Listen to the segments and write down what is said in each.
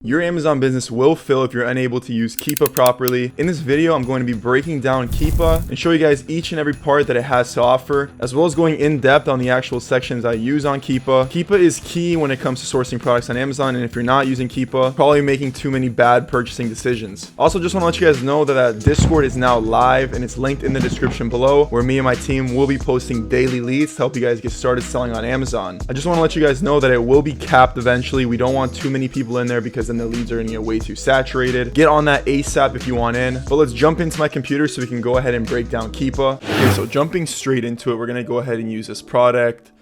Your Amazon business will fail if you're unable to use Keepa properly. In this video, I'm going to be breaking down Keepa and show you guys each and every part that it has to offer, as well as going in depth on the actual sections I use on Keepa. Keepa is key when it comes to sourcing products on Amazon, and if you're not using Keepa, probably making too many bad purchasing decisions. Also, just want to let you guys know that Discord is now live, and it's linked in the description below, where me and my team will be posting daily leads to help you guys get started selling on Amazon. I just want to let you guys know that it will be capped eventually. We don't want too many people in there because then the leads are going to get way too saturated. Get on that ASAP if you want in. But let's jump into my computer so we can go ahead and break down Keepa. Okay, so jumping straight into it, we're going to go ahead and use this product.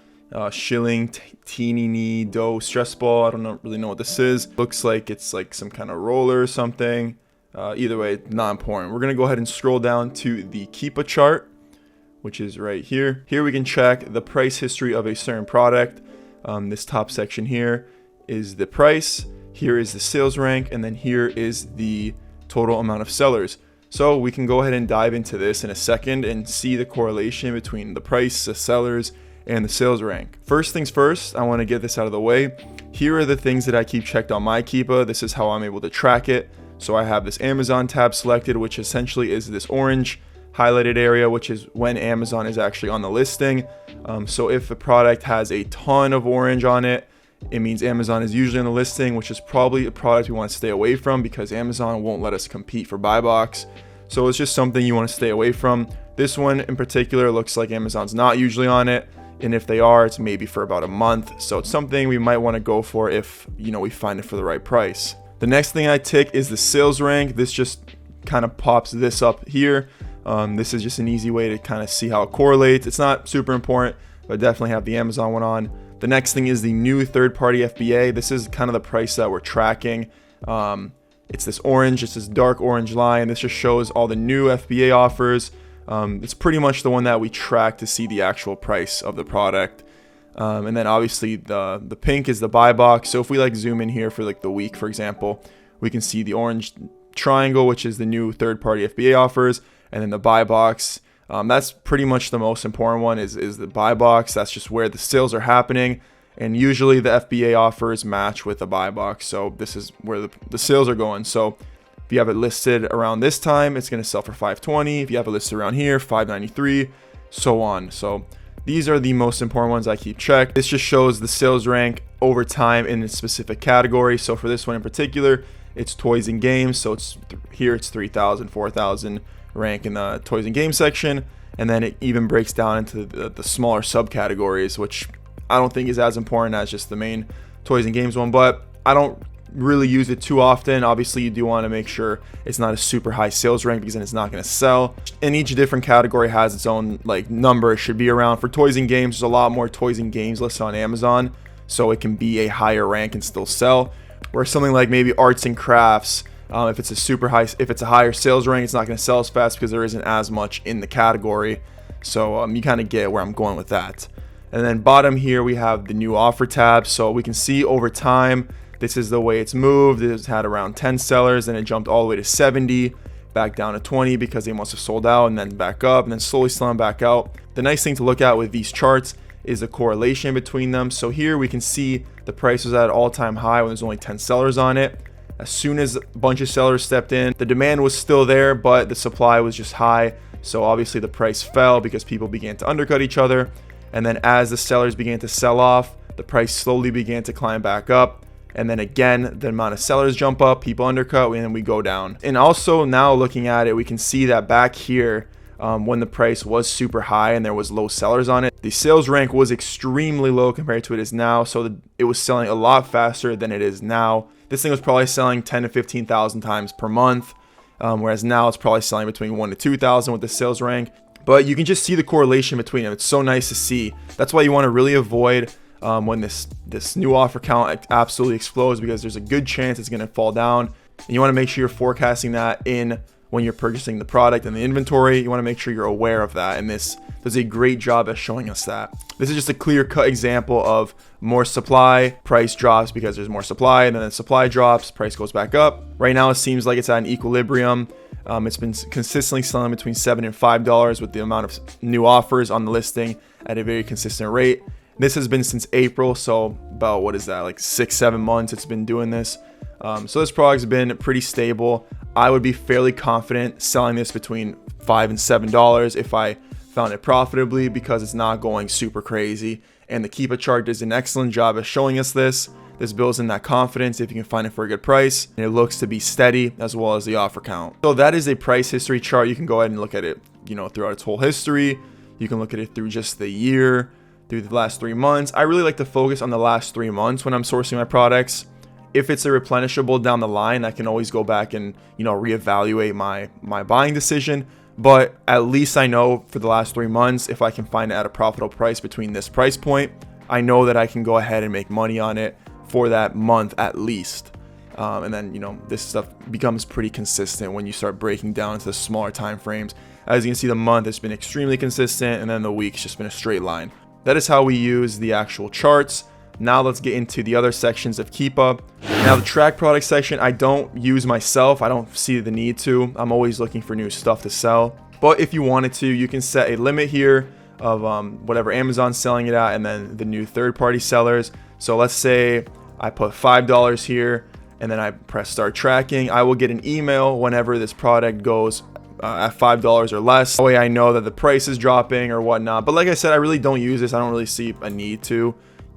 Shilling, teeny knee, dough, stress ball. I don't really know what this is. Looks like it's like some kind of roller or something. Either way, not important. We're going to go ahead and scroll down to the Keepa chart, which is right here. Here we can check the price history of a certain product. This top section here is the price. Here is the sales rank, and then here is the total amount of sellers. So we can go ahead and dive into this in a second and see the correlation between the price, the sellers, and the sales rank. First things first, I want to get this out of the way. Here are the things that I keep checked on my Keepa. This is how I'm able to track it. So I have this Amazon tab selected, which essentially is this orange highlighted area, which is when Amazon is actually on the listing. So if the product has a ton of orange on it, it means Amazon is usually on the listing, which is probably a product we want to stay away from because Amazon won't let us compete for buy box. So it's just something you want to stay away from. This one in particular looks like Amazon's not usually on it. And if they are, it's maybe for about a month. So it's something we might want to go for if, we find it for the right price. The next thing I tick is the sales rank. This just kind of pops this up here. This is just an easy way to kind of see how it correlates. It's not super important, but definitely have the Amazon one on. The next thing is the new third-party FBA. This is kind of the price that we're tracking. It's this orange, it's this dark orange line. This just shows all the new FBA offers. It's pretty much the one that we track to see the actual price of the product. And then obviously the pink is the buy box. So if we zoom in here for the week, for example, we can see the orange triangle, which is the new third-party FBA offers, and then the buy box. That's pretty much the most important one is the buy box. That's just where the sales are happening. And usually the FBA offers match with the buy box. So this is where the sales are going. So if you have it listed around this time, it's going to sell for $520. If you have it listed around here, $593, so on. So these are the most important ones I keep checked. This just shows the sales rank over time in a specific category. So for this one in particular, it's toys and games. So it's 3,000, 4,000. Rank in the toys and games section, and then it even breaks down into the smaller subcategories, which I don't think is as important as just the main toys and games one, but I don't really use it too often. Obviously you do want to make sure it's not a super high sales rank because then it's not going to sell, and each different category has its own number it should be around. For toys and games, there's a lot more toys and games listed on Amazon, so it can be a higher rank and still sell, where something like maybe arts and crafts, if it's a higher sales rank, it's not going to sell as fast because there isn't as much in the category. So you kind of get where I'm going with that. And then bottom here, we have the new offer tab. So we can see over time, this is the way it's moved. It's had around 10 sellers, and it jumped all the way to 70, back down to 20 because they must have sold out, and then back up, and then slowly selling back out. The nice thing to look at with these charts is the correlation between them. So here we can see the price was at an all-time high when there's only 10 sellers on it. As soon as a bunch of sellers stepped in, the demand was still there, but the supply was just high. So obviously the price fell because people began to undercut each other. And then as the sellers began to sell off, the price slowly began to climb back up. And then again, the amount of sellers jump up, people undercut, and then we go down. And also now looking at it, we can see that back here, when the price was super high and there was low sellers on it, the sales rank was extremely low compared to it is now. So it was selling a lot faster than it is now. This thing was probably selling 10 to 15,000 times per month, whereas now it's probably selling between 1 to 2,000 with the sales rank. But you can just see the correlation between them. It's so nice to see. That's why you want to really avoid when this new offer count absolutely explodes, because there's a good chance it's going to fall down. And you want to make sure you're forecasting that in when you're purchasing the product and the inventory. You want to make sure you're aware of that, and this does a great job at showing us that. This is just a clear-cut example of more supply, price drops because there's more supply, and then the supply drops, price goes back up. Right now it seems like it's at an equilibrium. It's been consistently selling between $7 and $5 with the amount of new offers on the listing at a very consistent rate. This has been since April, so about, what is that, 6-7 months it's been doing this. So this product's been pretty stable. I would be fairly confident selling this between $5 and $7 if I found it profitably, because it's not going super crazy. And the Keepa chart does an excellent job of showing us this. This builds in that confidence if you can find it for a good price, and it looks to be steady, as well as the offer count. So that is a price history chart. You can go ahead and look at it, throughout its whole history. You can look at it through just the year, through the last 3 months. I really like to focus on the last 3 months when I'm sourcing my products. If it's a replenishable down the line, I can always go back and reevaluate my buying decision. But at least I know for the last 3 months, if I can find it at a profitable price between this price point, I know that I can go ahead and make money on it for that month at least. And then this stuff becomes pretty consistent when you start breaking down into the smaller time frames. As you can see, the month has been extremely consistent, and then the week's just been a straight line. That is how we use the actual charts. Now let's get into the other sections of Keepa. Now the track product section, I don't use myself. I don't see the need to. I'm always looking for new stuff to sell. But if you wanted to, you can set a limit here of whatever Amazon's selling it at, and then the new third-party sellers. So let's say I put $5 here, and then I press start tracking. I will get an email whenever this product goes at $5 or less. That way I know that the price is dropping or whatnot. But like I said, I really don't use this. I don't really see a need to.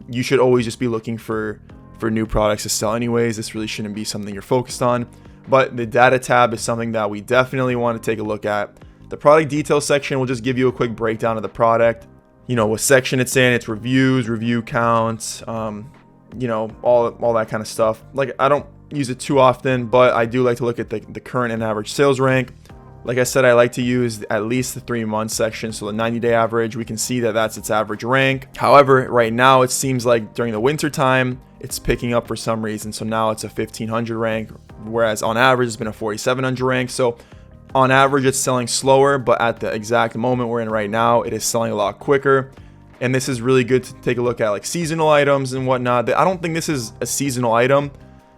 You should always just be looking for new products to sell anyways. This really shouldn't be something you're focused on. But the data tab is something that we definitely want to take a look at. The product details section will just give you a quick breakdown of the product. What section it's in, its reviews, review counts, all that kind of stuff. Like, I don't use it too often, but I do like to look at the current and average sales rank. Like I said, I like to use at least the 3-month section. So the 90-day average, we can see that that's its average rank. However, right now it seems like during the winter time, it's picking up for some reason. So now it's a 1500 rank, whereas on average it's been a 4700 rank. So on average it's selling slower, but at the exact moment we're in right now, it is selling a lot quicker. And this is really good to take a look at, like seasonal items and whatnot. I don't think this is a seasonal item,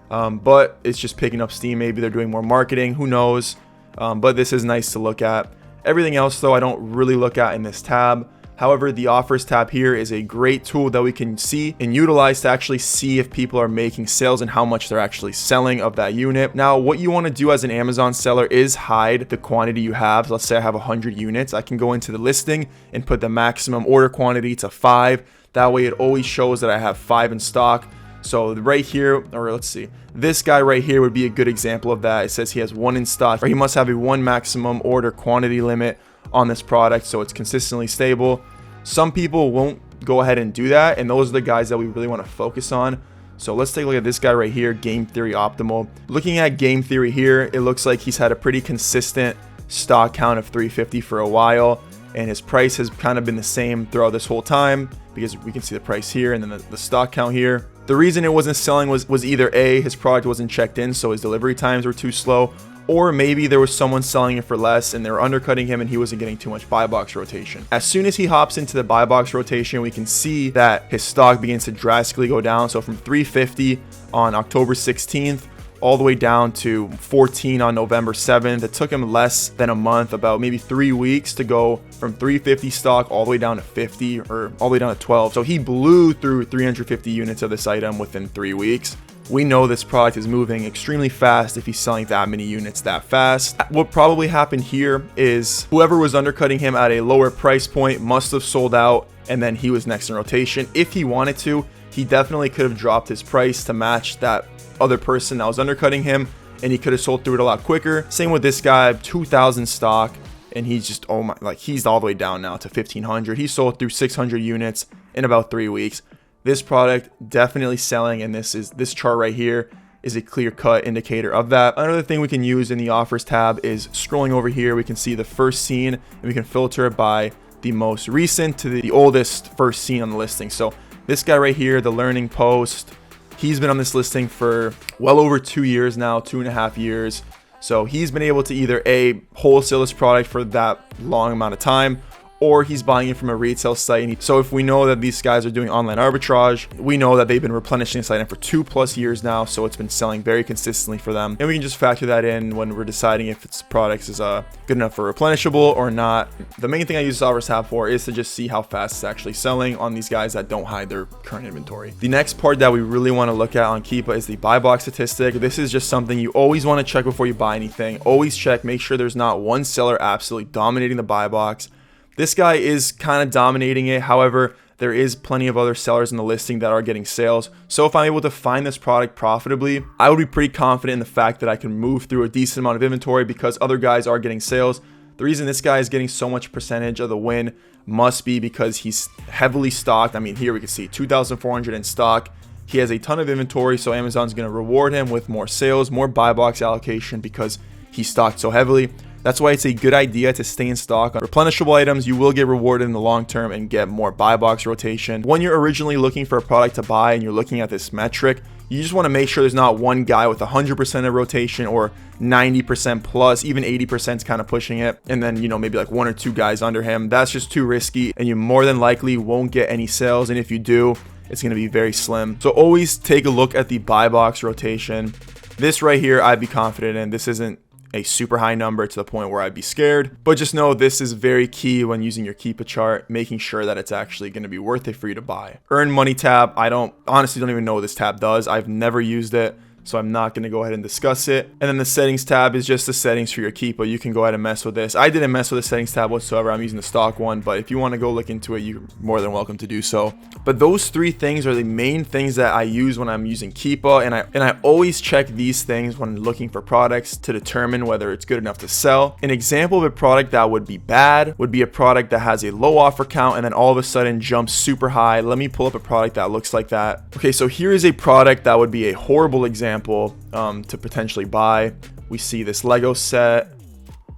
but it's just picking up steam. Maybe they're doing more marketing, who knows. But this is nice to look at. Everything else though, I don't really look at in this tab. However, the offers tab here is a great tool that we can see and utilize to actually see if people are making sales and how much they're actually selling of that unit. Now, what you want to do as an Amazon seller is hide the quantity you have. Let's say I have 100 units. I can go into the listing and put the maximum order quantity to 5. That way it always shows that I have 5 in stock. So right here, or let's see, this guy right here would be a good example of that. It says he has 1 in stock, or he must have a 1 maximum order quantity limit on this product, so it's consistently stable. Some people won't go ahead and do that, and those are the guys that we really want to focus on. So let's take a look at this guy right here, Game Theory Optimal. Looking at Game Theory here, it looks like he's had a pretty consistent stock count of 350 for a while, and his price has kind of been the same throughout this whole time, because we can see the price here and then the stock count here. The reason it wasn't selling was either A, his product wasn't checked in, so his delivery times were too slow, or maybe there was someone selling it for less and they were undercutting him and he wasn't getting too much buy box rotation. As soon as he hops into the buy box rotation, we can see that his stock begins to drastically go down. So from 350 on October 16th, all the way down to 14 on November 7th. It took him less than a month, about maybe 3 weeks, to go from 350 stock all the way down to 50, or all the way down to 12. So he blew through 350 units of this item within 3 weeks. We know this product is moving extremely fast if he's selling that many units that fast. What probably happened here is whoever was undercutting him at a lower price point must have sold out, and then he was next in rotation. If he wanted to, he definitely could have dropped his price to match that other person that was undercutting him, and he could have sold through it a lot quicker. Same with this guy, 2,000 stock, and he's just, oh my, like, he's all the way down now to 1,500. He sold through 600 units in about 3 weeks. This product definitely selling, and this chart right here is a clear-cut indicator of that. Another thing we can use in the offers tab is scrolling over here. We can see the first seen, and we can filter it by the most recent to the oldest first seen on the listing. So this guy right here, the learning post, he's been on this listing for well over 2 years now, 2.5 years. So he's been able to either A, wholesale this product for that long amount of time, or he's buying it from a retail site. So if we know that these guys are doing online arbitrage, we know that they've been replenishing this item for 2+ years now, so it's been selling very consistently for them, and we can just factor that in when we're deciding if its product is good enough for replenishable or not. The main thing I use this offers tab for is to just see how fast it's actually selling on these guys that don't hide their current inventory. The next part that we really want to look at on Keepa is the buy box statistic. This is just something you always want to check before you buy anything. Always check, make sure there's not one seller absolutely dominating the buy box. This guy is kind of dominating it. However, there is plenty of other sellers in the listing that are getting sales. So if I'm able to find this product profitably, I would be pretty confident in the fact that I can move through a decent amount of inventory because other guys are getting sales. The reason this guy is getting so much percentage of the win must be because he's heavily stocked. I mean, here we can see 2,400 in stock. He has a ton of inventory, so Amazon's going to reward him with more sales, more buy box allocation because he's stocked so heavily. That's why it's a good idea to stay in stock on replenishable items. You will get rewarded in the long term and get more buy box rotation. When you're originally looking for a product to buy and you're looking at this metric, you just want to make sure there's not one guy with 100% of rotation or 90% plus, even 80% is kind of pushing it. And then, maybe like 1 or 2 guys under him. That's just too risky, and you more than likely won't get any sales. And if you do, it's going to be very slim. So always take a look at the buy box rotation. This right here, I'd be confident in. This isn't a super high number to the point where I'd be scared, but just know this is very key when using your Keepa chart, making sure that it's actually going to be worth it for you to buy. Earn money tab, I honestly don't even know what this tab does. I've never used it, so I'm not going to go ahead and discuss it. And then the settings tab is just the settings for your Keepa. You can go ahead and mess with this. I didn't mess with the settings tab whatsoever. I'm using the stock one, but if you want to go look into it, you're more than welcome to do so. But those 3 things are the main things that I use when I'm using Keepa, and I always check these things when looking for products to determine whether it's good enough to sell. An example of a product that would be bad would be a product that has a low offer count and then all of a sudden jumps super high. Let me pull up a product that looks like that. Okay, so here is a product that would be a horrible example to potentially buy. We see this Lego set,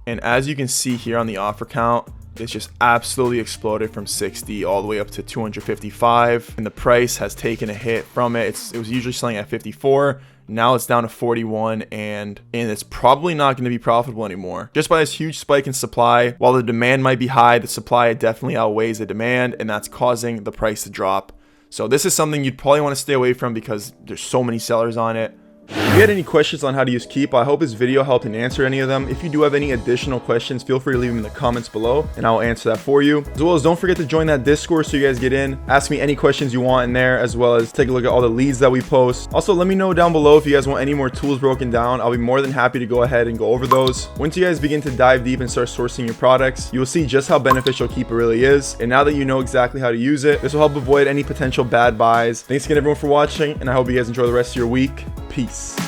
and as you can see here on the offer count, it's just absolutely exploded from 60 all the way up to 255, and the price has taken a hit from it. It was usually selling at 54. Now it's down to 41, and it's probably not going to be profitable anymore. Just by this huge spike in supply, while the demand might be high, the supply definitely outweighs the demand, and that's causing the price to drop. So this is something you'd probably want to stay away from because there's so many sellers on it. If you had any questions on how to use Keepa, I hope this video helped and answer any of them. If you do have any additional questions, feel free to leave them in the comments below and I'll answer that for you. As well as don't forget to join that Discord so you guys get in. Ask me any questions you want in there, as well as take a look at all the leads that we post. Also, let me know down below if you guys want any more tools broken down. I'll be more than happy to go ahead and go over those. Once you guys begin to dive deep and start sourcing your products, you will see just how beneficial Keepa really is. And now that you know exactly how to use it, this will help avoid any potential bad buys. Thanks again everyone for watching, and I hope you guys enjoy the rest of your week. Peace.